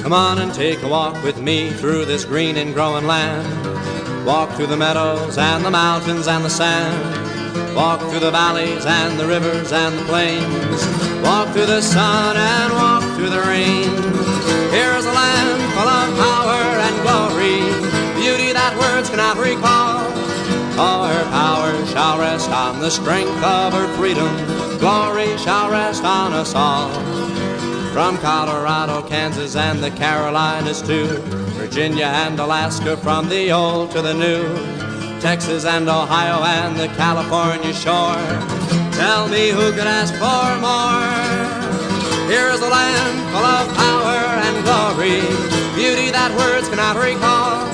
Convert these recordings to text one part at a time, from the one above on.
Come on and take a walk with me through this green and growing land. Walk through the meadows and the mountains and the sand. Walk through the valleys and the rivers and the plains. Walk through the sun and walk through the rain. Here's a land full of power and glory, beauty that words cannot recall. All her power shall rest on the strength of her freedom. Glory shall rest on us all. From Colorado, Kansas, and the Carolinas too, Virginia and Alaska, from the old to the new, Texas and Ohio and the California shore. Tell me who could ask for more? Here is a land full of power and glory, beauty that words cannot recall.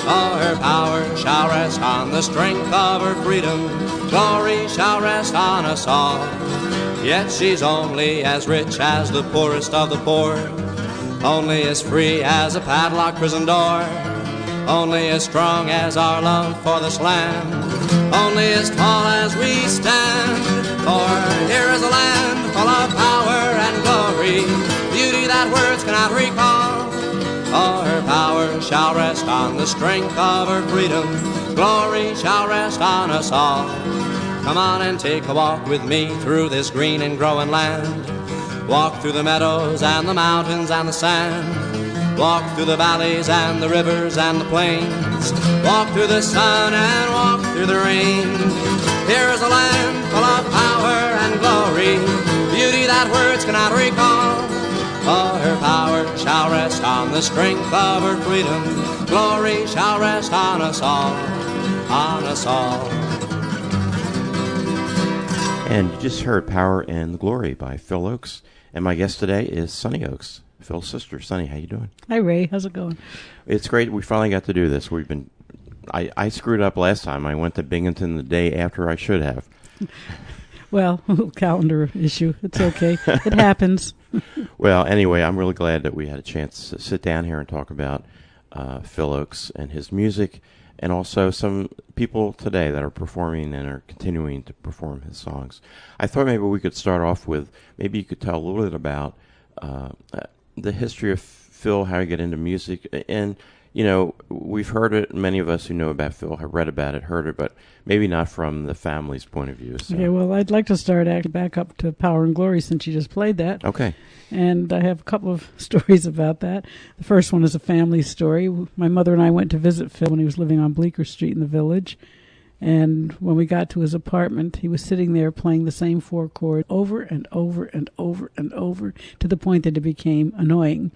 All her power shall rest on the strength of her freedom. Glory shall rest on us all. Yet she's only as rich as the poorest of the poor, only as free as a padlocked prison door, only as strong as our love for this land, only as tall as we stand. For here is a land full of power and glory, beauty that words cannot recall. All her power shall rest on the strength of her freedom. Glory shall rest on us all. Come on and take a walk with me through this green and growing land. Walk through the meadows and the mountains and the sand. Walk through the valleys and the rivers and the plains. Walk through the sun and walk through the rain. Here's a land full of power and glory, beauty that words cannot recall. All her power shall rest on the strength of her freedom. Glory shall rest on us all, on us all. And you just heard Power and Glory by Phil Ochs. And my guest today is Sonny Ochs, Phil's sister. Sonny, how you doing? Hi, Ray. How's it going? It's great. We finally got to do this. I screwed up last time. I went to Binghamton the day after I should have. Well, calendar issue. It's okay. It happens. Well, anyway, I'm really glad that we had a chance to sit down here and talk about Phil Ochs and his music, and also some people today that are performing and are continuing to perform his songs. I thought maybe we could start off with, maybe you could tell a little bit about the history of Phil, how he got into music. And, you know, we've heard it, many of us who know about Phil have read about it, heard it, but maybe not from the family's point of view. So. Okay, well, I'd like to start back up to Power and Glory since you just played that. Okay. And I have a couple of stories about that. The first one is a family story. My mother and I went to visit Phil when he was living on Bleecker Street in the Village. And when we got to his apartment, he was sitting there playing the same 4 chords over and over and over and over to the point that it became annoying.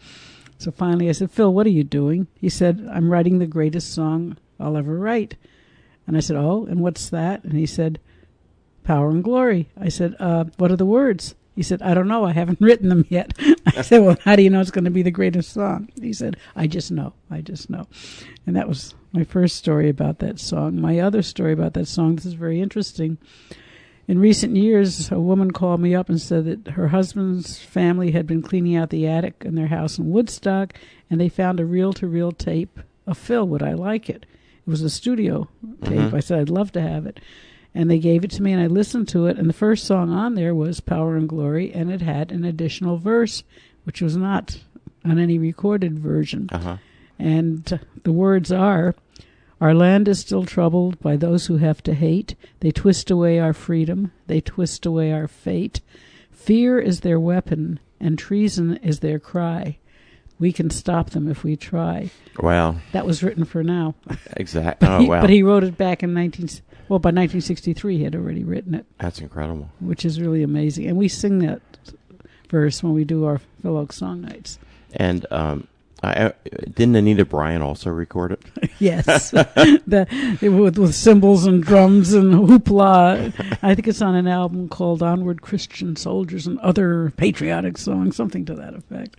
So finally I said, Phil, what are you doing? He said, I'm writing the greatest song I'll ever write. And I said, oh, and what's that? And he said, Power and Glory. I said, what are the words? He said, I don't know. I haven't written them yet. I said, well, how do you know it's going to be the greatest song? He said, I just know. I just know. And that was my first story about that song. My other story about that song, this is very interesting. In recent years, a woman called me up and said that her husband's family had been cleaning out the attic in their house in Woodstock, and they found a reel-to-reel tape of Phil. Would I like it? It was a studio tape. Mm-hmm. I said, I'd love to have it. And they gave it to me, and I listened to it, and the first song on there was Power and Glory, and it had an additional verse, which was not on any recorded version. Uh-huh. And the words are, our land is still troubled by those who have to hate. They twist away our freedom. They twist away our fate. Fear is their weapon, and treason is their cry. We can stop them if we try. Wow. That was written for now. Exactly. Oh, wow. But he wrote it back in by 1963 he had already written it. That's incredible. Which is really amazing. And we sing that verse when we do our Phil Ochs song nights. And didn't Anita Bryant also record it? Yes. with cymbals and drums and hoopla. I think it's on an album called Onward Christian Soldiers and Other Patriotic Songs, something to that effect.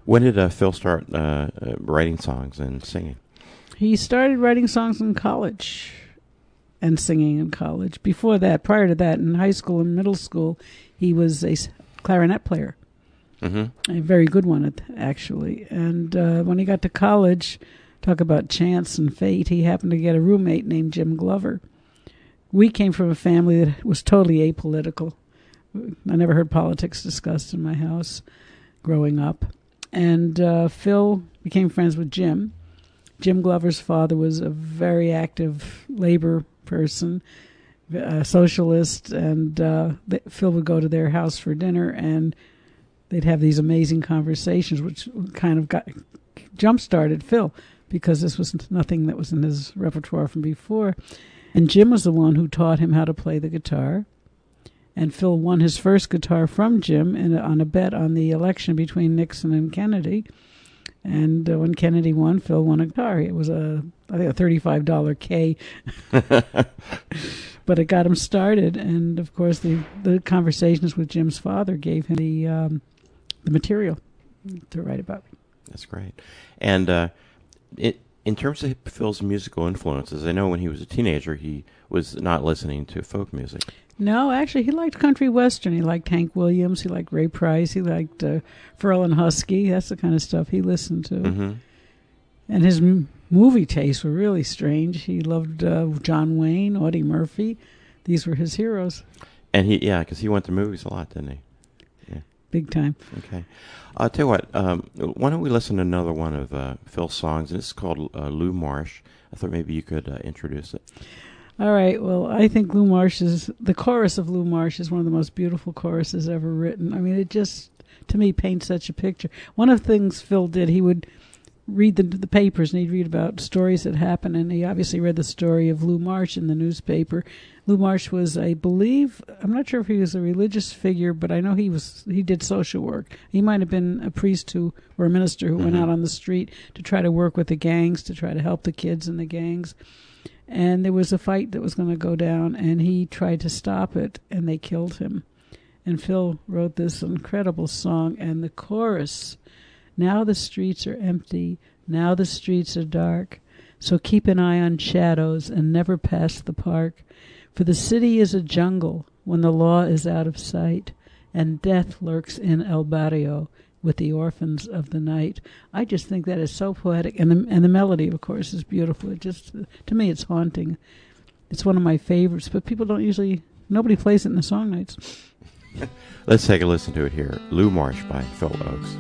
When did Phil start writing songs and singing? He started writing songs in college and singing in college. Before that, prior to that, in high school and middle school, he was a clarinet player. Mm-hmm. A very good one, actually. And when he got to college, talk about chance and fate, he happened to get a roommate named Jim Glover. We came from a family that was totally apolitical. I never heard politics discussed in my house growing up. And Phil became friends with Jim. Jim Glover's father was a very active labor person, a socialist, and Phil would go to their house for dinner, and they'd have these amazing conversations, which kind of jump-started Phil, because this was nothing that was in his repertoire from before. And Jim was the one who taught him how to play the guitar. And Phil won his first guitar from Jim on a bet on the election between Nixon and Kennedy. And when Kennedy won, Phil won a guitar. It was I think a $35 K. But it got him started. And, of course, the conversations with Jim's father gave him the material to write about. That's great. And in terms of Phil's musical influences, I know when he was a teenager, he was not listening to folk music. No, actually, he liked country western. He liked Hank Williams. He liked Ray Price. He liked Ferrell and Husky. That's the kind of stuff he listened to. Mm-hmm. And his movie tastes were really strange. He loved John Wayne, Audie Murphy. These were his heroes. And because he went to movies a lot, didn't he? Yeah. Big time. Okay. I'll tell you what, why don't we listen to another one of Phil's songs, and it's called Lou Marsh. I thought maybe you could introduce it. All right. Well, I think the chorus of Lou Marsh is one of the most beautiful choruses ever written. I mean, it just, to me, paints such a picture. One of the things Phil did, he would read the papers, and he'd read about stories that happened, and he obviously read the story of Lou Marsh in the newspaper. Lou Marsh was, I believe, I'm not sure if he was a religious figure, but I know he did social work. He might have been a priest or a minister who went out on the street to try to work with the gangs, to try to help the kids in the gangs. And there was a fight that was going to go down, and he tried to stop it, and they killed him. And Phil wrote this incredible song, and the chorus, now the streets are empty, now the streets are dark, so keep an eye on shadows and never pass the park. For the city is a jungle when the law is out of sight, and death lurks in El Barrio with the orphans of the night. I just think that is so poetic, and the melody, of course, is beautiful. It just, to me, it's haunting. It's one of my favorites, but nobody plays it in the song nights. Let's take a listen to it here. Lou Marsh by Phil Ochs.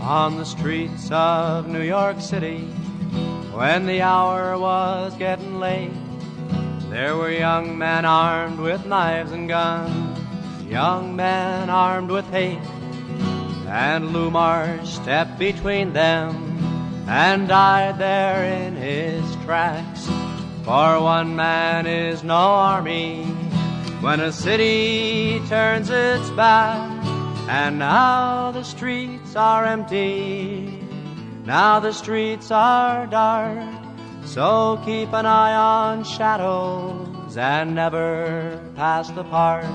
On the streets of New York City, when the hour was getting late, there were young men armed with knives and guns, young men armed with hate. And Lou Marsh stepped between them and died there in his tracks. For one man is no army when a city turns its back. And now the streets are empty, now the streets are dark, so keep an eye on shadows and never pass the park.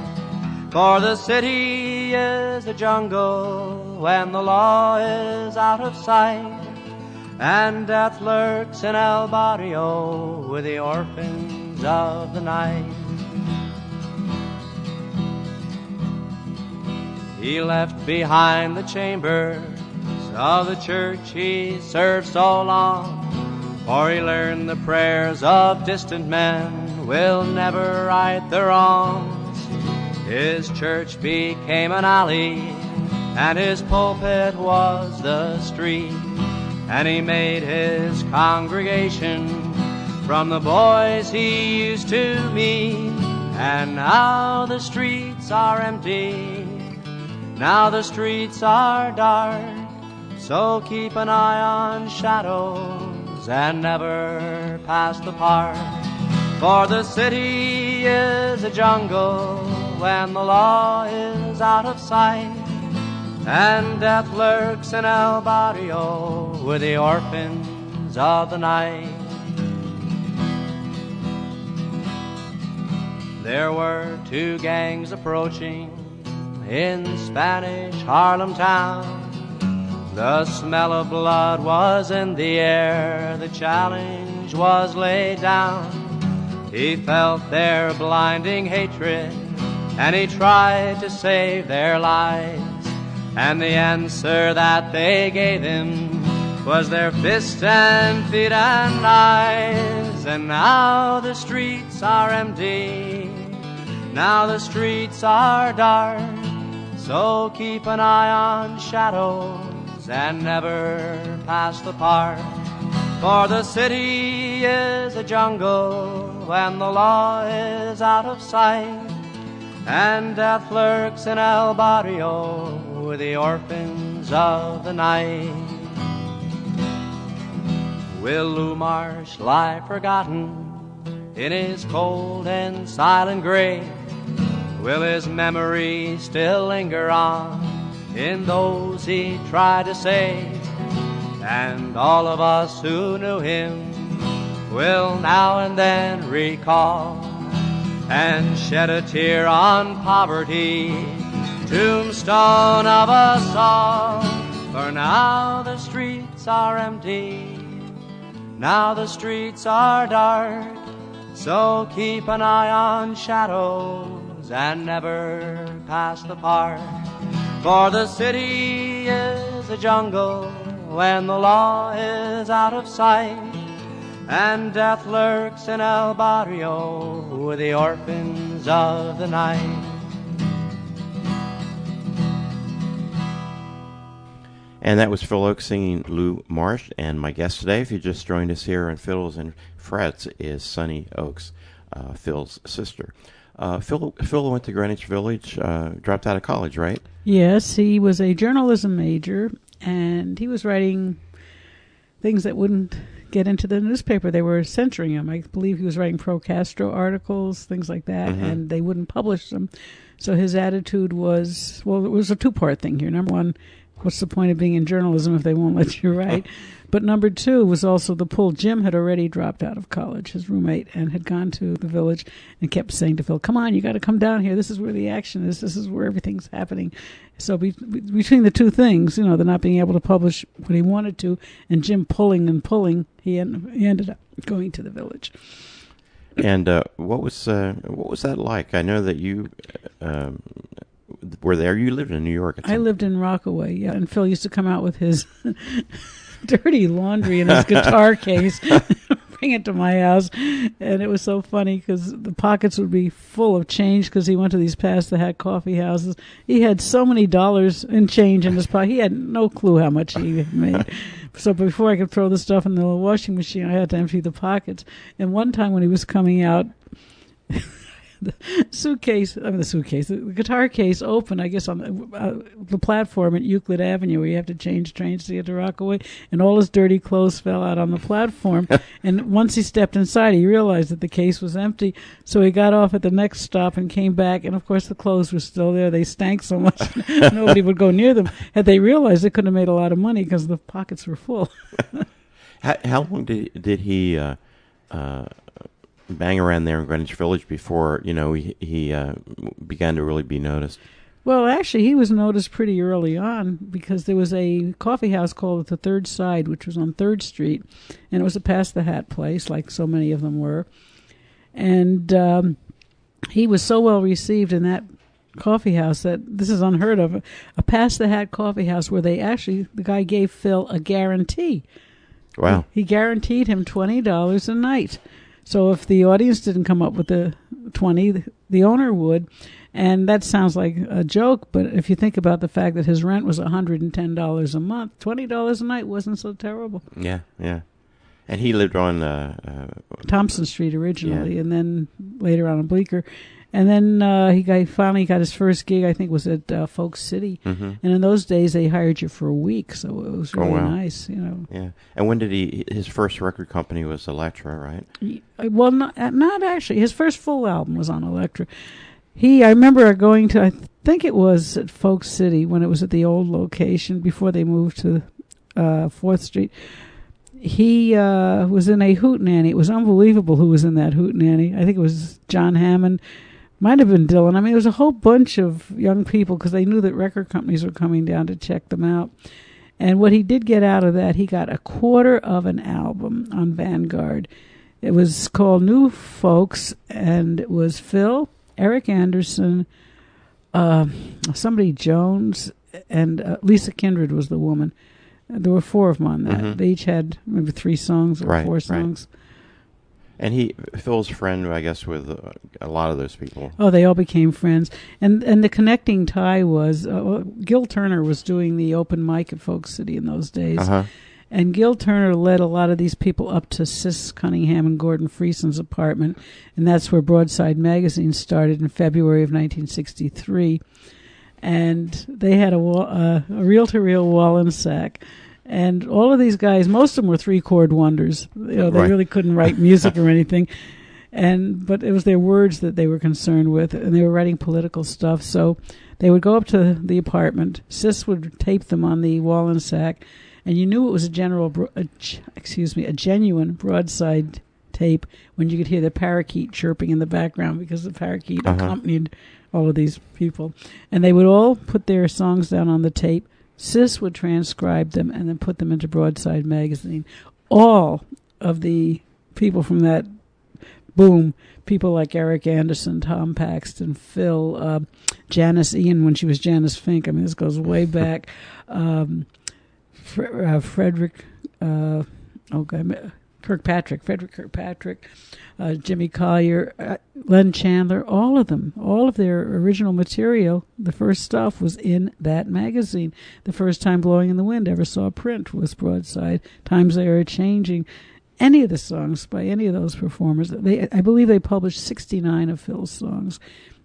For the city is a jungle when the law is out of sight, and death lurks in El Barrio with the orphans of the night. He left behind the chambers of the church he served so long, for he learned the prayers of distant men will never right the wrongs. His church became an alley, and his pulpit was the street, and he made his congregation from the boys he used to meet. And now the streets are empty, now the streets are dark, so keep an eye on shadows and never pass the park. For the city is a jungle when the law is out of sight, and death lurks in El Barrio with the orphans of the night. There were two gangs approaching in Spanish Harlem town. The smell of blood was in the air, the challenge was laid down. He felt their blinding hatred, and he tried to save their lives. And the answer that they gave him was their fists and feet and eyes. And now the streets are empty, now the streets are dark. So keep an eye on shadows and never pass the park. For the city is a jungle and the law is out of sight, and death lurks in El Barrio with the orphans of the night. Will Lou Marsh lie forgotten in his cold and silent grave? Will his memory still linger on in those he tried to save? And all of us who knew him will now and then recall and shed a tear on poverty, tombstone of us all. For now the streets are empty, now the streets are dark. So keep an eye on shadows and never pass the park. For the city is a jungle when the law is out of sight, and death lurks in El Barrio with the orphans of the night. And that was Phil Ochs singing Lou Marsh. And my guest today, if you just joined us here on Fiddles and Frets, is Sonny Ochs, Phil's sister. Phil went to Greenwich Village, dropped out of college, right? Yes, he was a journalism major, and he was writing things that wouldn't get into the newspaper. They were censoring him. I believe he was writing pro-Castro articles, things like that, and they wouldn't publish them. So his attitude was, well, it was a two-part thing here. Number one, what's the point of being in journalism if they won't let you write? But number two was also the pull. Jim had already dropped out of college, his roommate, and had gone to the village and kept saying to Phil, come on, you got to come down here. This is where the action is. This is where everything's happening. So between the two things, the not being able to publish what he wanted to and Jim pulling and pulling, he ended up going to the village. And what was that like? I know that you were there. You lived in New York. I lived in Rockaway, yeah. And Phil used to come out with his dirty laundry in his guitar case, bring it to my house. And it was so funny because the pockets would be full of change because he went to these pass-the-hat coffee houses. He had so many dollars in change in his pocket. He had no clue how much he had made. So before I could throw the stuff in the washing machine, I had to empty the pockets. And one time when he was coming out, the guitar case opened, I guess, on the platform at Euclid Avenue where you have to change trains to get to Rockaway, and all his dirty clothes fell out on the platform. And once he stepped inside, he realized that the case was empty, so he got off at the next stop and came back, and of course the clothes were still there. They stank so much nobody would go near them. Had they realized, they couldn't have made a lot of money because the pockets were full. How long did he bang around there in Greenwich Village before he began to really be noticed? Well, actually, he was noticed pretty early on because there was a coffee house called The Third Side, which was on 3rd Street, and it was a pass-the-hat place, like so many of them were. And he was so well received in that coffee house that this is unheard of. A pass-the-hat coffee house where the guy gave Phil a guarantee. Wow. He guaranteed him $20 a night. So if the audience didn't come up with the 20, the owner would. And that sounds like a joke, but if you think about the fact that his rent was $110 a month, $20 a night wasn't so terrible. Yeah, yeah. And he lived on Thompson Street originally, and then later on Bleecker. And then he finally got his first gig, I think, was at Folk City. Mm-hmm. And in those days, they hired you for a week, so it was really nice, Yeah. And when did his first record company was Elektra, right? Well, not actually. His first full album was on Elektra. I remember going to, I think it was at Folk City when it was at the old location before they moved to 4th Street. He was in a hootenanny. It was unbelievable who was in that hootenanny. I think it was John Hammond. Might have been Dylan. I mean, it was a whole bunch of young people because they knew that record companies were coming down to check them out. And what he did get out of that, he got a quarter of an album on Vanguard. It was called New Folks, and it was Phil, Eric Anderson, somebody Jones, and Lisa Kindred was the woman. There were 4 of them on that. They each had maybe 3 songs or 4 songs. And Phil's friend, I guess, with a lot of those people. Oh, they all became friends. And the connecting tie was Gil Turner was doing the open mic at Folk City in those days. And Gil Turner led a lot of these people up to Sis Cunningham and Gordon Frieson's apartment. And that's where Broadside Magazine started in February of 1963. And they had a reel-to-reel Wallensack. And all of these guys, most of them were 3-chord wonders. They really couldn't write music or anything. But it was their words that they were concerned with, and they were writing political stuff. So they would go up to the apartment. Sis would tape them on the Wallensack, and you knew it was a genuine Broadside tape when you could hear the parakeet chirping in the background, because the parakeet accompanied all of these people. And they would all put their songs down on the tape. Sis would transcribe them and then put them into Broadside Magazine. All of the people from that boom, people like Eric Anderson, Tom Paxton, Phil, Janice Ian when she was Janice Fink. I mean, this goes way back. Frederick Kirkpatrick, Jimmy Collier, Len Chandler, all of them, all of their original material, the first stuff was in that magazine. The first time Blowing in the Wind ever saw print was Broadside. Times They Are Changing. Any of the songs by any of those performers, I believe they published 69 of Phil's songs.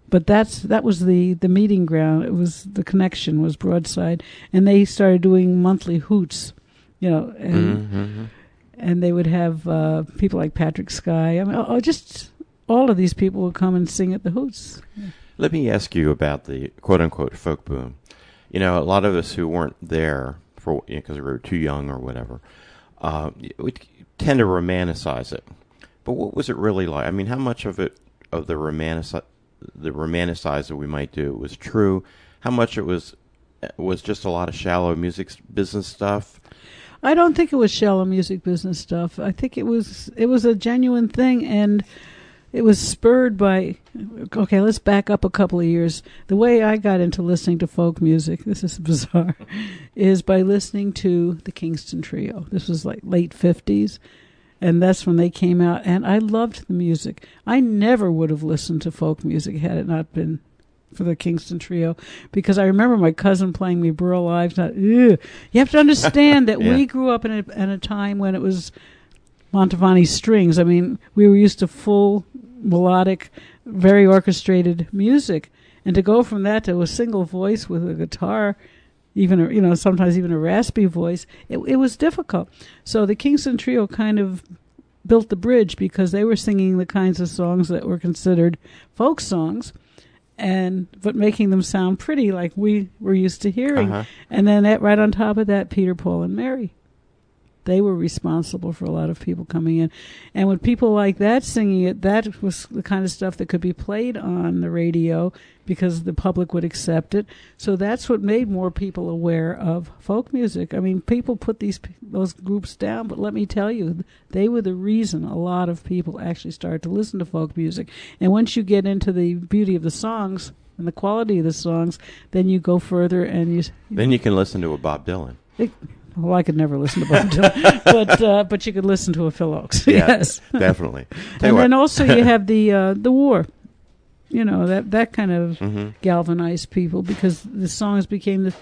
But that was the meeting ground. It was the connection was Broadside, and they started doing monthly hoots, and they would have people like Patrick Skye. I mean, just all of these people would come and sing at the hoots. Let me ask you about the quote-unquote folk boom. A lot of us who weren't there because we were too young or whatever, we tend to romanticize it. But what was it really like? I mean, how much of the romanticize that we might do was true? How much it was just a lot of shallow music business stuff? I don't think it was shallow music business stuff. I think it was a genuine thing, and it was spurred by, okay, let's back up a couple of years. The way I got into listening to folk music, this is bizarre, is by listening to the Kingston Trio. This was like late 50s, and that's when they came out, and I loved the music. I never would have listened to folk music had it not been for the Kingston Trio, because I remember my cousin playing me Burl Ives. You have to understand that we grew up in a time when it was Mantovani strings. I mean, we were used to full melodic, very orchestrated music, and to go from that to a single voice with a guitar, even sometimes even a raspy voice, it was difficult. So the Kingston Trio kind of built the bridge, because they were singing the kinds of songs that were considered folk songs, but making them sound pretty like we were used to hearing. And then right on top of that, Peter, Paul, and Mary. They were responsible for a lot of people coming in. And with people like that singing it, that was the kind of stuff that could be played on the radio because the public would accept it. So that's what made more people aware of folk music. I mean, people put those groups down, but let me tell you, they were the reason a lot of people actually started to listen to folk music. And once you get into the beauty of the songs and the quality of the songs, then you go further and then you can listen to a Bob Dylan. Well, I could never listen to Bob Dylan, but you could listen to a Phil Ochs. Yeah, yes, definitely. And then also you have the war. That kind of galvanized people, because the songs became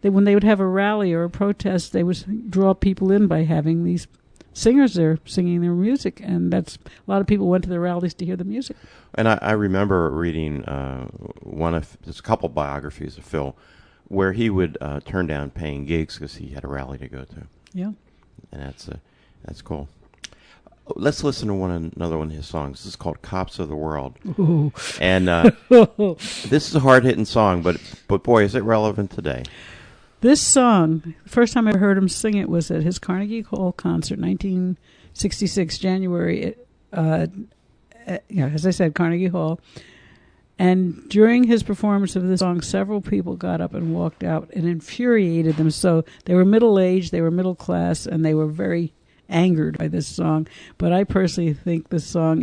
when they would have a rally or a protest, they would draw people in by having these singers there singing their music, and a lot of people went to the rallies to hear the music. And I remember reading there's a couple biographies of Phil, where he would turn down paying gigs because he had a rally to go to. Yeah, and that's cool. Let's listen to another one of his songs. This is called "Cops of the World," Ooh. And this is a hard-hitting song, but boy, is it relevant today. This song, the first time I ever heard him sing it was at his Carnegie Hall concert, 1966, January. As I said, Carnegie Hall. And during his performance of this song, several people got up and walked out and infuriated them. So they were middle-aged, they were middle class, and they were very angered by this song. But I personally think this song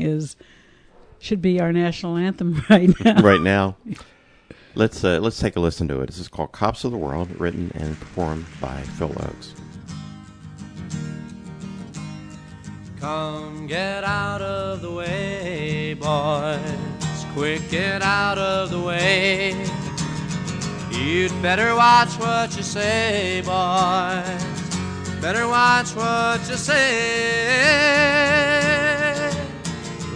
should be our national anthem right now. Right now. Let's take a listen to it. This is called "Cops of the World," written and performed by Phil Ochs. Come get out of the way, boys. Quick, get out of the way. You'd better watch what you say, boys. Better watch what you say.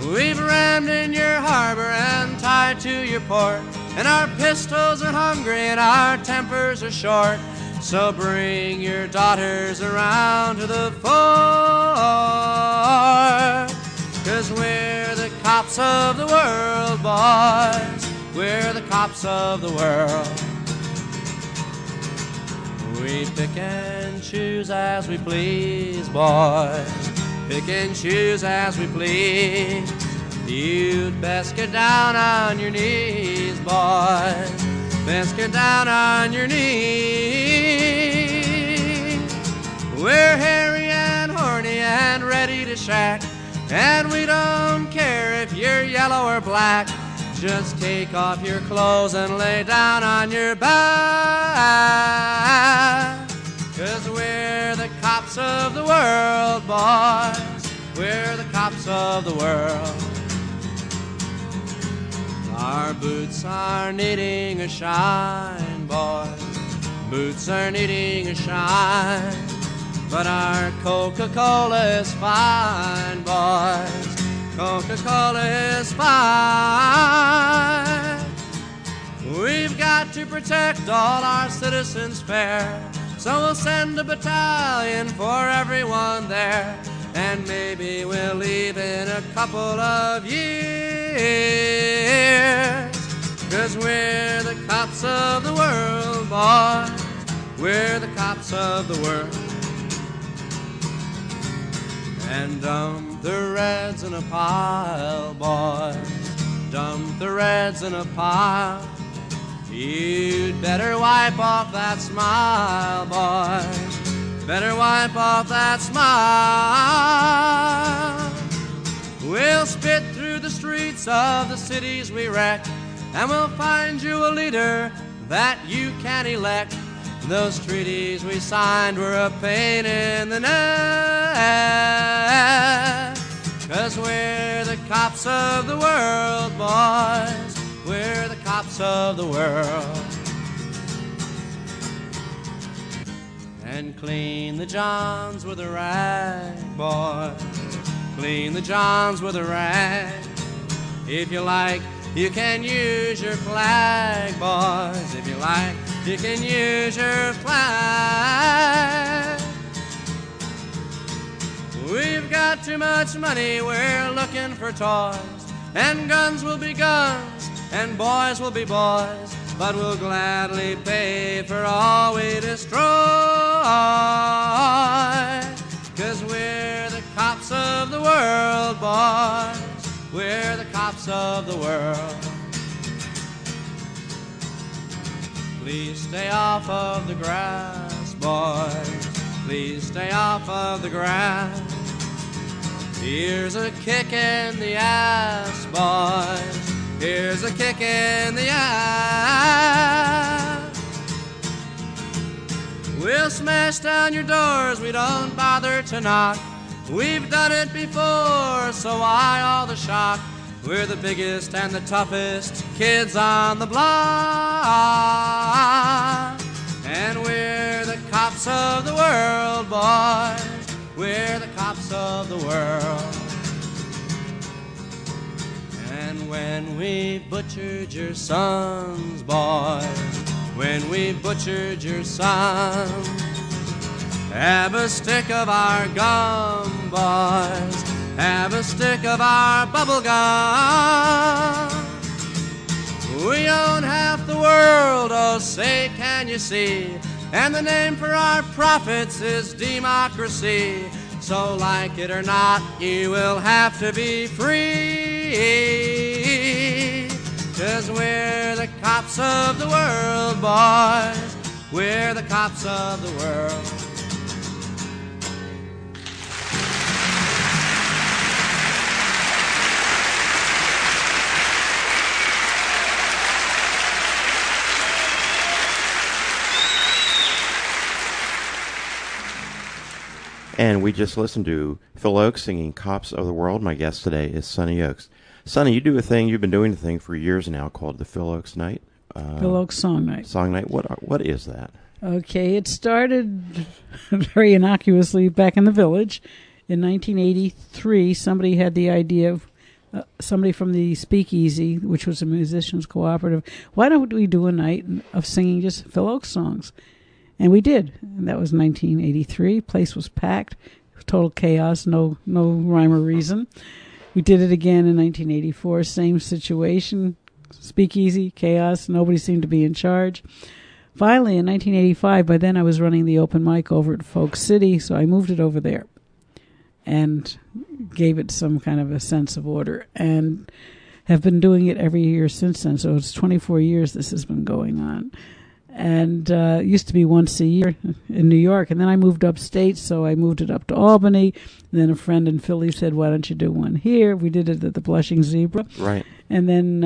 We've rammed in your harbor and tied to your port, and our pistols are hungry and our tempers are short. So bring your daughters around to the fort, 'cause we're the cops of the world, boys. We're the cops of the world. We pick and choose as we please, boys. Pick and choose as we please. You'd best get down on your knees, boys. Best get down on your knees. We're hairy and horny and ready to shack, and we don't care if you're yellow or black. Just take off your clothes and lay down on your back, 'cause we're the cops of the world, boys. We're the cops of the world. Our boots are needing a shine, boys. Boots are needing a shine. But our Coca-Cola is fine, boys. Coca-Cola is fine. We've got to protect all our citizens fair, so we'll send a battalion for everyone there. And maybe we'll leave in a couple of years, 'cause we're the cops of the world, boys. We're the cops of the world. And dump the Reds in a pile, boys. Dump the Reds in a pile. You'd better wipe off that smile, boys. Better wipe off that smile. We'll spit through the streets of the cities we wreck, and we'll find you a leader that you can elect. Those treaties we signed were a pain in the neck, 'cause we're the cops of the world, boys. We're the cops of the world. And clean the johns with a rag, boys. Clean the johns with a rag. If you like, you can use your flag, boys. If you like, you can use your flag. We've got too much money, we're looking for toys, and guns will be guns, and boys will be boys, but we'll gladly pay for all we destroy, 'cause we're the cops of the world, boys. We're the cops of the world. Please stay off of the grass, boys. Please stay off of the grass. Here's a kick in the ass, boys. Here's a kick in the ass. We'll smash down your doors, we don't bother to knock. We've done it before, so why all the shock? We're the biggest and the toughest kids on the block. And we're the cops of the world, boys. We're the cops of the world. And when we butchered your sons, boys, when we butchered your sons, have a stick of our gum, boys. Have a stick of our bubble gum. We own half the world, oh say can you see? And the name for our profits is democracy. So like it or not, you will have to be free. 'Cause we're the cops of the world, boys. We're the cops of the world. And we just listened to Phil Ochs singing Cops of the World. My guest today is Sonny Ochs. Sonny, you've been doing a thing for years now called the Phil Ochs Night. Phil Ochs Song Night. Song Night. What is that? Okay, it started very innocuously back in the village. In 1983, somebody had the idea of somebody from the Speakeasy, which was a musicians cooperative, why don't we do a night of singing just Phil Ochs songs? And we did. And that was 1983. Place was packed. Total chaos, no rhyme or reason. We did it again in 1984. Same situation. Speakeasy, chaos. Nobody seemed to be in charge. Finally, in 1985, by then I was running the open mic over at Folk City, so I moved it over there and gave it some kind of a sense of order, and have been doing it every year since then. So it's 24 years this has been going on. And it used to be once a year in New York. And then I moved upstate, so I moved it up to Albany. And then a friend in Philly said, why don't you do one here? We did it at the Blushing Zebra. Right. And then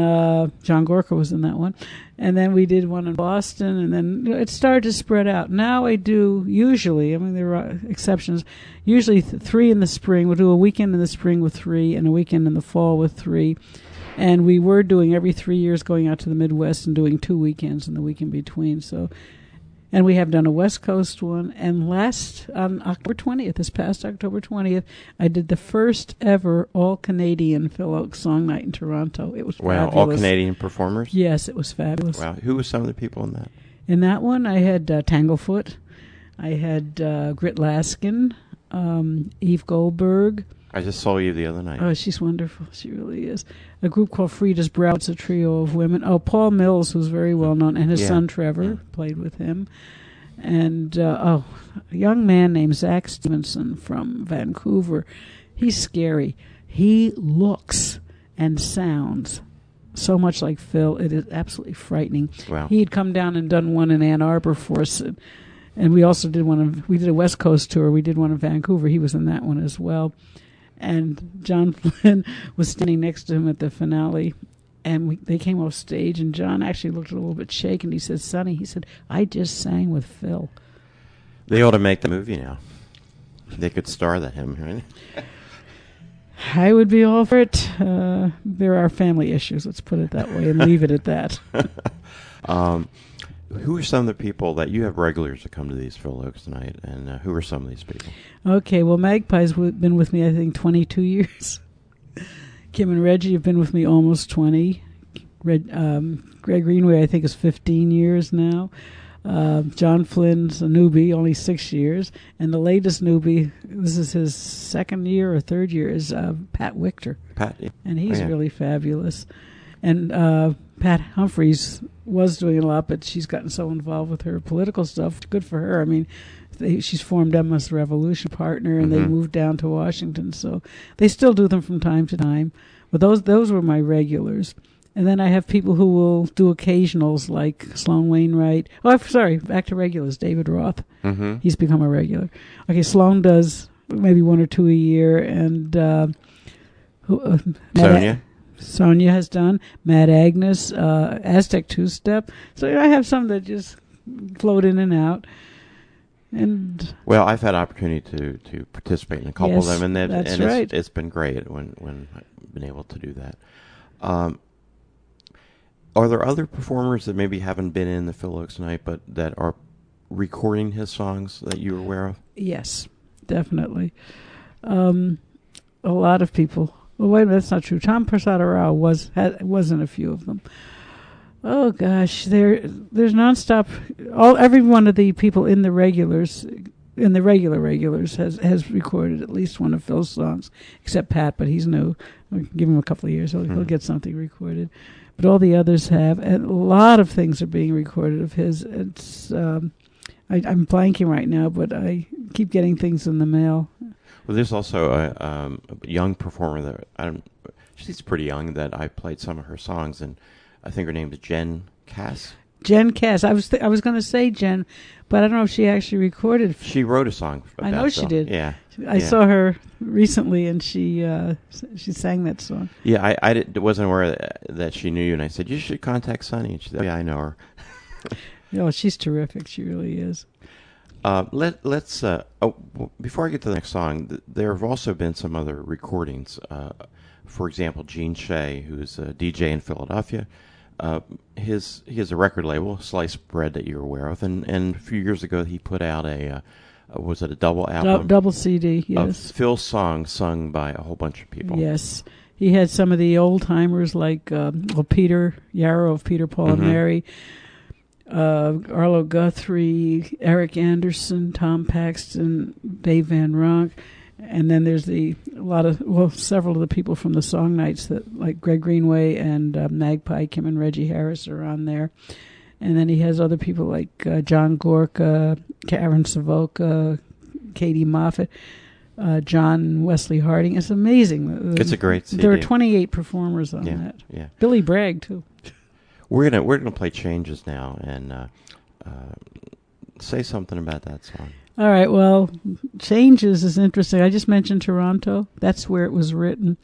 John Gorka was in that one. And then we did one in Boston. And then it started to spread out. Now I do usually, I mean, there are exceptions, usually 3 in the spring. We'll do a weekend in the spring with 3 and a weekend in the fall with 3. And we were doing every 3 years going out to the Midwest and doing 2 weekends in the week in between. So, and we have done a West Coast one. And on October 20th, this past October 20th, I did the first ever all-Canadian Phil Ochs Song Night in Toronto. It was fabulous. All Canadian performers? Yes, it was fabulous. Wow. Who were some of the people in that? In that one, I had Tanglefoot. I had Grit Laskin, Eve Goldberg. I just saw you the other night. Oh, she's wonderful. She really is. A group called Frida's Brow. It's a trio of women. Oh, Paul Mills, who's very well known, and his son Trevor played with him. And, a young man named Zach Stevenson from Vancouver. He's scary. He looks and sounds so much like Phil. It is absolutely frightening. Wow. He had come down and done one in Ann Arbor for us. And we also did we did a West Coast tour. We did one in Vancouver. He was in that one as well. And John Flynn was standing next to him at the finale, and they came off stage, and John actually looked a little bit shaken. He said, Sonny, he said, I just sang with Phil. They ought to make the movie now. They could star him, right? I would be all for it. There are family issues, let's put it that way, and leave it at that. Who are some of the people that you have regulars that come to these Phil Ochs tonight, and who are some of these people? Okay, well, Magpie's been with me, I think, 22 years. Kim and Reggie have been with me almost 20. Greg Greenway, I think, is 15 years now. John Flynn's a newbie, only 6 years. And the latest newbie, this is his second year or third year, is Pat Wichter. Pat, yeah. And he's really fabulous. And Pat Humphreys was doing a lot, but she's gotten so involved with her political stuff. Good for her. I mean, she's formed Emma's Revolution Partner, and they moved down to Washington. So they still do them from time to time. But those were my regulars. And then I have people who will do occasionals, like Sloan Wainwright. Oh, sorry, back to regulars. David Roth. Mm-hmm. He's become a regular. Okay, Sloan does maybe 1 or 2 a year, and Sonia has done, Mad Agnes, Aztec Two-Step. So I have some that just float in and out. And well, I've had opportunity to participate in a couple of them, and right. It's been great when I've been able to do that. Are there other performers that maybe haven't been in the Phil Ochs Night, but that are recording his songs that you're aware of? Yes, definitely. A lot of people. Well, wait a minute, that's not true. Tom Prasad Rao was in a few of them. Oh gosh, there's nonstop. Every one of the people in the regulars, in the regulars, has recorded at least one of Phil's songs, except Pat, but he's new. We'll give him a couple of years; he'll get something recorded. But all the others have, and a lot of things are being recorded of his. It's I'm blanking right now, but I keep getting things in the mail. Well, there's also a young performer that she's pretty young, that I played some of her songs, and I think her name is Jen Cass. Jen Cass. I was going to say Jen, but I don't know if she actually recorded. She wrote a song. I know she did. Yeah. I saw her recently, and she sang that song. Yeah, I wasn't aware that she knew you, and I said, you should contact Sonny. And she said, oh, yeah, I know her. Oh, she's terrific. She really is. Before I get to the next song, there have also been some other recordings. For example, Gene Shea, who's a DJ in Philadelphia, he has a record label, Sliced Bread, that you're aware of, and a few years ago he put out was it a double album? Double CD, Of yes. Phil's songs sung by a whole bunch of people. Yes. He had some of the old timers like Peter Yarrow of Peter, Paul, and Mary, Arlo Guthrie, Eric Anderson, Tom Paxton, Dave Van Ronk, and then there's several of the people from the Song Nights that like Greg Greenway and Magpie Kim and Reggie Harris are on there, and then he has other people like John Gorka, Karen Savoca, Katie Moffat, John Wesley Harding. It's amazing. It's a great CD. There are 28 performers on that. Yeah. Billy Bragg too. We're gonna play Changes now and say something about that song. All right. Well, Changes is interesting. I just mentioned Toronto. That's where it was written.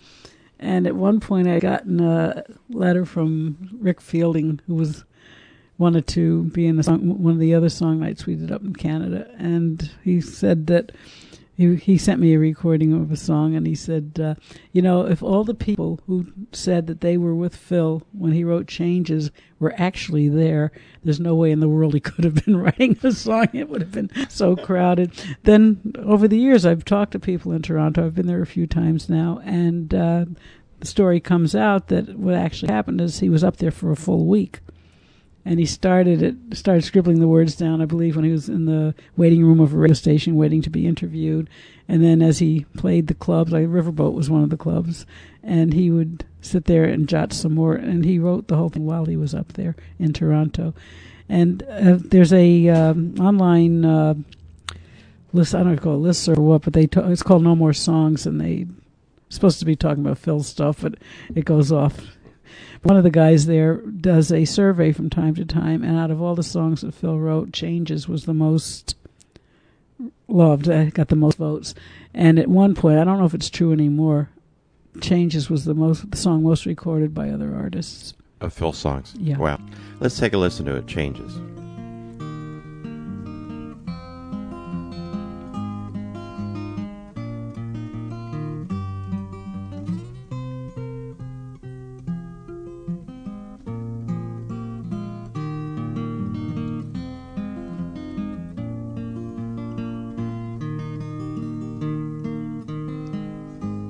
And at one point, I gotten a letter from Rick Fielding, who wanted to be in one of the other song nights we did up in Canada, and he said that. He sent me a recording of a song, and he said, if all the people who said that they were with Phil when he wrote Changes were actually there, there's no way in the world he could have been writing a song. It would have been so crowded. Then over the years, I've talked to people in Toronto. I've been there a few times now, and the story comes out that what actually happened is he was up there for a full week. And he started scribbling the words down, I believe, when he was in the waiting room of a radio station waiting to be interviewed. And then as he played the clubs, like Riverboat was one of the clubs, and he would sit there and jot some more. And he wrote the whole thing while he was up there in Toronto. And there's a online list, I don't know if it's called lists or what, but it's called No More Songs, and they supposed to be talking about Phil's stuff, but it goes off. One of the guys there does a survey from time to time, and out of all the songs that Phil wrote, Changes was the most loved. Got the most votes. And at one point, I don't know if it's true anymore, Changes was the song most recorded by other artists. Of Phil's songs? Yeah. Wow. Let's take a listen to it, Changes.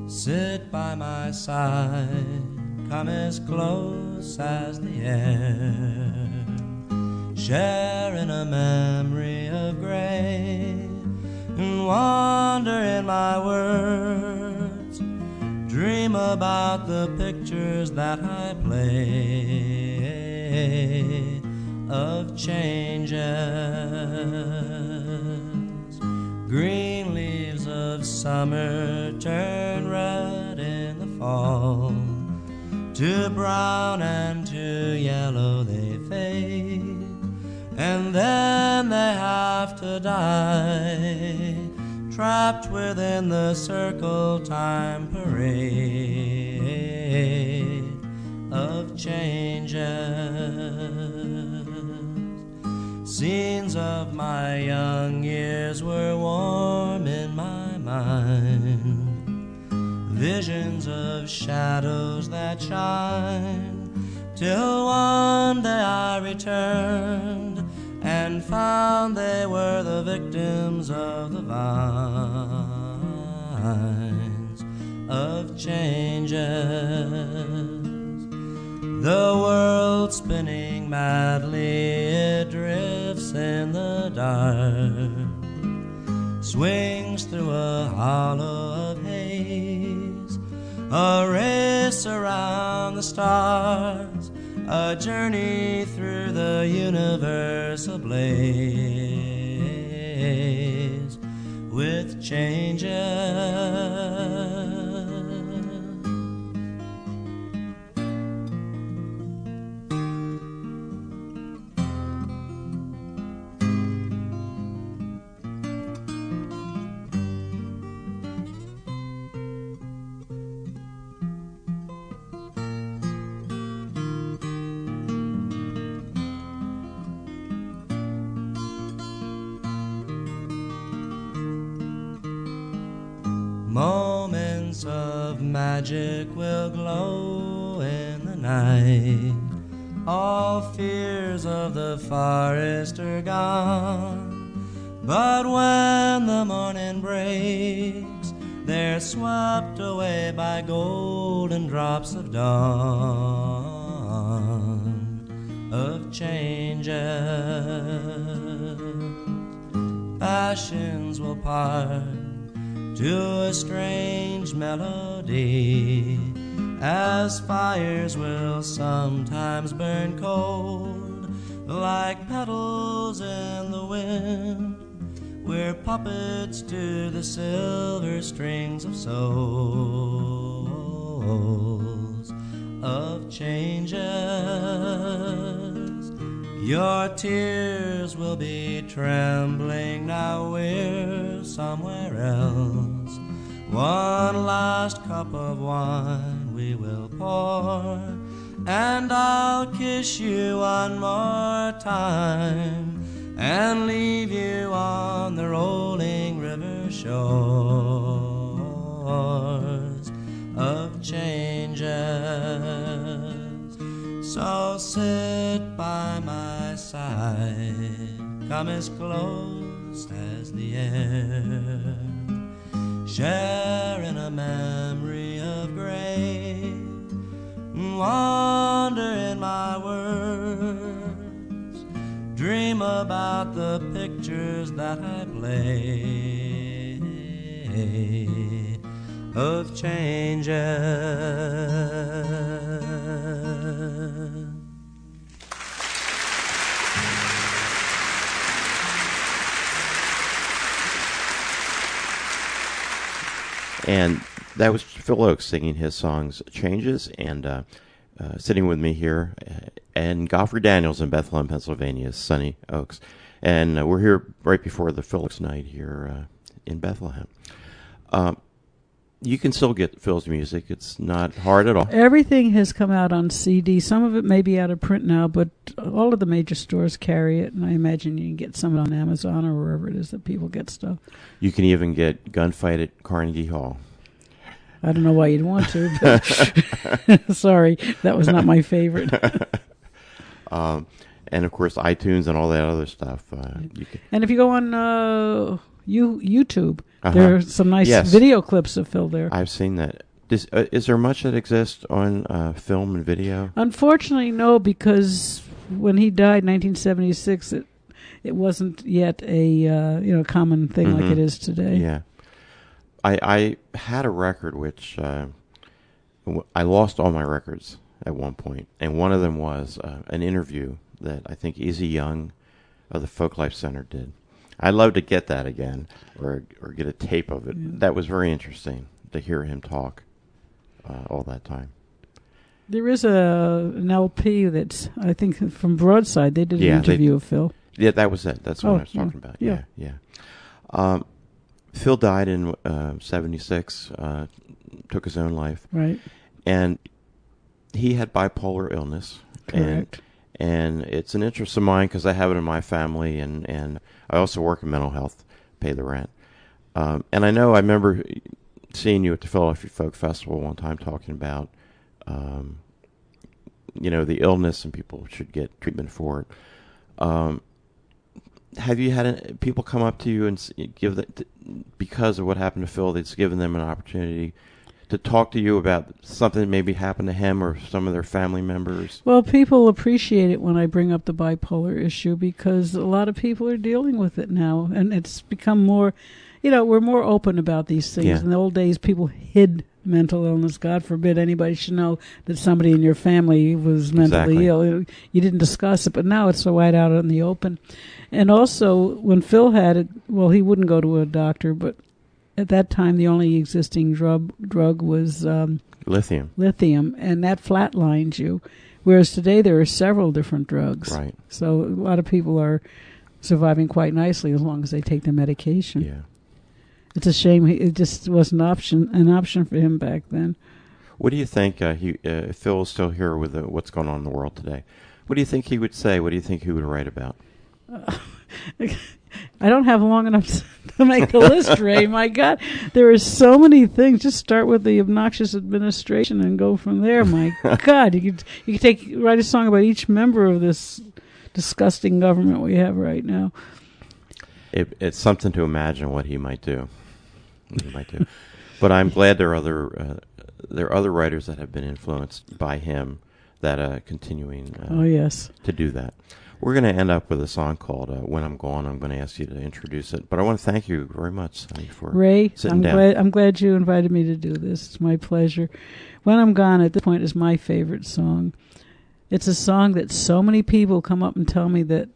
Sit by my side, come as close as the air, share in a memory of gray, and wander in my words, dream about the pictures that I play of changes. Green leaves of summer turn red in the fall, to brown and to yellow they fade, and then they have to die, trapped within the circle time parade of changes. Scenes of my young years were warm in my mind, visions of shadows that shine, till one day I returned and found they were the victims of the vines of changes. The world spinning madly, it drifts in the dark, swings through a hollow of haze, a race around the stars, a journey through the universe ablaze with changes. of magic will glow in the night. All fears of the forest are gone, but when the morning breaks, they're swept away by golden drops of dawn, of changes. Passions will part to a strange melody, as fires will sometimes burn cold, like petals in the wind. We're puppets to the silver strings of souls, of changes. Your tears will be trembling, now we're somewhere else. One last cup of wine we will pour, and I'll kiss you one more time, and leave you on the rolling river shores of changes. So sit by my side, come as close as the air, share in a memory of grace, wander in my words, dream about the pictures that I play of changes. And that was Phil Ochs singing his songs Changes, and sitting with me here, and Godfrey Daniels in Bethlehem, Pennsylvania, is Sonny Ochs. And we're here right before the Phil Ochs night here in Bethlehem. You can still get Phil's music. It's not hard at all. Everything has come out on CD. Some of it may be out of print now, but all of the major stores carry it, and I imagine you can get some on Amazon or wherever it is that people get stuff. You can even get Gunfight at Carnegie Hall. I don't know why you'd want to, but sorry, that was not my favorite. And, of course, iTunes and all that other stuff. You can. And if you go on YouTube, there are some nice video clips of Phil there. I've seen that. Is there much that exists on film and video? Unfortunately, no, because when he died in 1976, it wasn't yet a common thing like it is today. Yeah. I had a record which I lost all my records at one point, and one of them was an interview that I think Easy Young of the Folklife Center did. I'd love to get that again, or get a tape of it. Yeah. That was very interesting to hear him talk all that time. There is an LP that's, I think, from Broadside. They did an interview of Phil. Yeah, that was it. That's what I was talking about. Yeah. Phil died in 76, took his own life. Right. And he had bipolar illness. Correct. And it's an interest of mine because I have it in my family, and I also work in mental health, pay the rent. And I remember seeing you at the Philadelphia Folk Festival one time talking about, the illness and people should get treatment for it. Have you had people come up to you and give because of what happened to Phil, that's given them an opportunity to talk to you about something that maybe happened to him or some of their family members? Well, people appreciate it when I bring up the bipolar issue because a lot of people are dealing with it now, and it's become more, we're more open about these things. Yeah. In the old days, people hid mental illness. God forbid anybody should know that somebody in your family was mentally ill. You didn't discuss it, but now it's so right out in the open. And also, when Phil had it, well, he wouldn't go to a doctor, but at that time, the only existing drug was lithium. Lithium, and that flatlines you. Whereas today, there are several different drugs. Right. So a lot of people are surviving quite nicely as long as they take their medication. Yeah. It's a shame it just wasn't an option for him back then. What do you think? Phil's still here with what's going on in the world today. What do you think he would say? What do you think he would write about? I don't have long enough to make the list, Ray. My God, there are so many things. Just start with the obnoxious administration and go from there. My God, you could write a song about each member of this disgusting government we have right now. It's something to imagine what he might do. But I'm glad there are other writers that have been influenced by him that are continuing to do that. We're going to end up with a song called "When I'm Gone." I'm going to ask you to introduce it, but I want to thank you very much, Sonny, for Ray. sitting down. I'm glad you invited me to do this. It's my pleasure. "When I'm Gone" at this point is my favorite song. It's a song that so many people come up and tell me that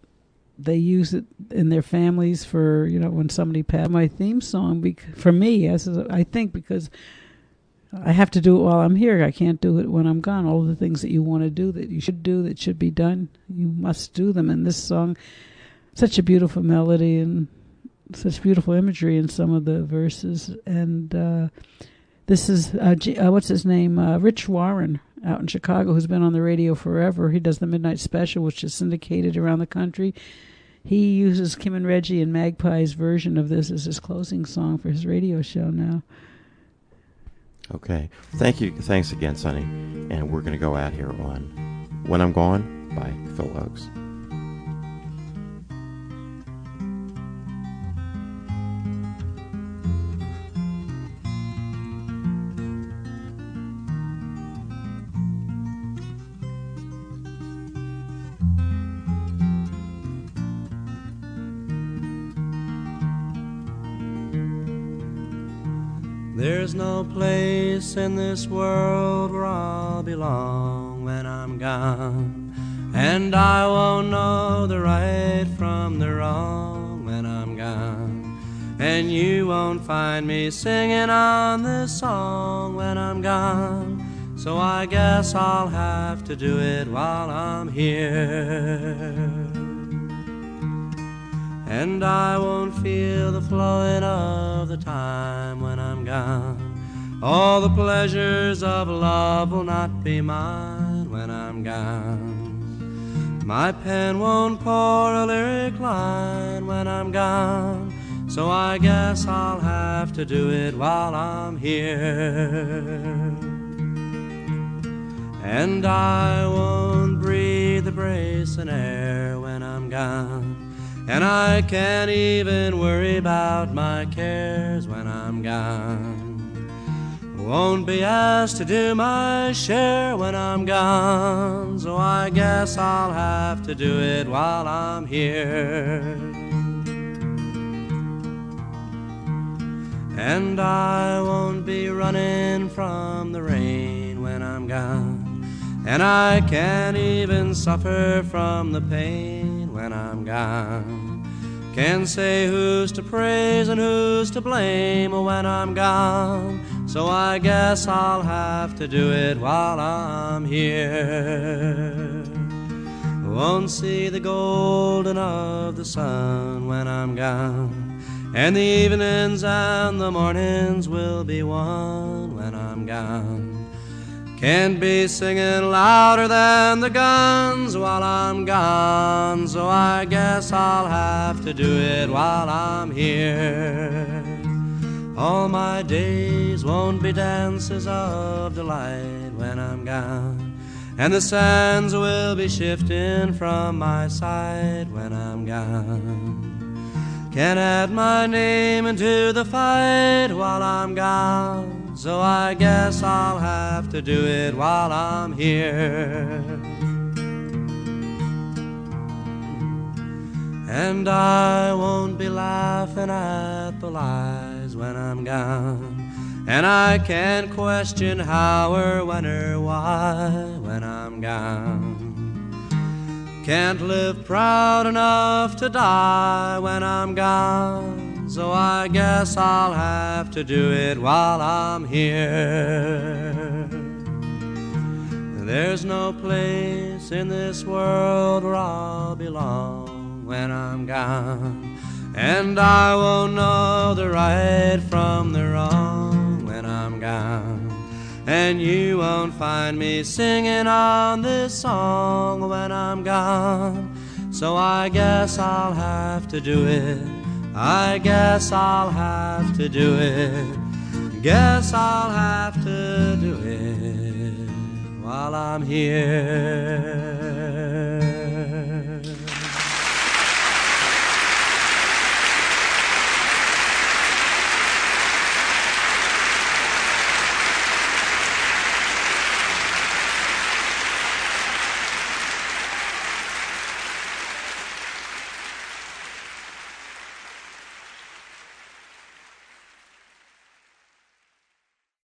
they use it in their families for, when somebody passed. My theme song for me, I think, because I have to do it while I'm here. I can't do it when I'm gone. All the things that you want to do, that you should do, that should be done, you must do them. And this song, such a beautiful melody and such beautiful imagery in some of the verses. And this is, what's his name? Rich Warren out in Chicago, who's been on the radio forever. He does the Midnight Special, which is syndicated around the country. He uses Kim and Reggie and Magpie's version of this as his closing song for his radio show now. Okay. Thank you. Thanks again, Sonny. And we're going to go out here on "When I'm Gone" by Phil Ochs. There's no place in this world where I'll belong when I'm gone, and I won't know the right from the wrong when I'm gone, and you won't find me singing on this song when I'm gone, so I guess I'll have to do it while I'm here. And I won't feel the flowing of the time when I'm gone. All the pleasures of love will not be mine when I'm gone. My pen won't pour a lyric line when I'm gone, so I guess I'll have to do it while I'm here. And I won't breathe the bracing air when I'm gone, and I can't even worry about my cares when I'm gone. Won't be asked to do my share when I'm gone, so I guess I'll have to do it while I'm here. And I won't be running from the rain when I'm gone, and I can't even suffer from the pain when I'm gone. Can't say who's to praise and who's to blame when I'm gone, so I guess I'll have to do it while I'm here. Won't see the golden of the sun when I'm gone, and the evenings and the mornings will be one when I'm gone. Can't be singing louder than the guns while I'm gone, so I guess I'll have to do it while I'm here. All my days won't be dances of delight when I'm gone, and the sands will be shifting from my side when I'm gone. Can't add my name into the fight while I'm gone, so I guess I'll have to do it while I'm here. And I won't be laughing at the lies when I'm gone, and I can't question how or when or why when I'm gone. Can't live proud enough to die when I'm gone, so I guess I'll have to do it while I'm here. There's no place in this world where I'll belong when I'm gone, and I won't know the right from the wrong when I'm gone. And you won't find me singing on this song when I'm gone, So I guess I'll have to do it. I guess I'll have to do it. Guess I'll have to do it while I'm here.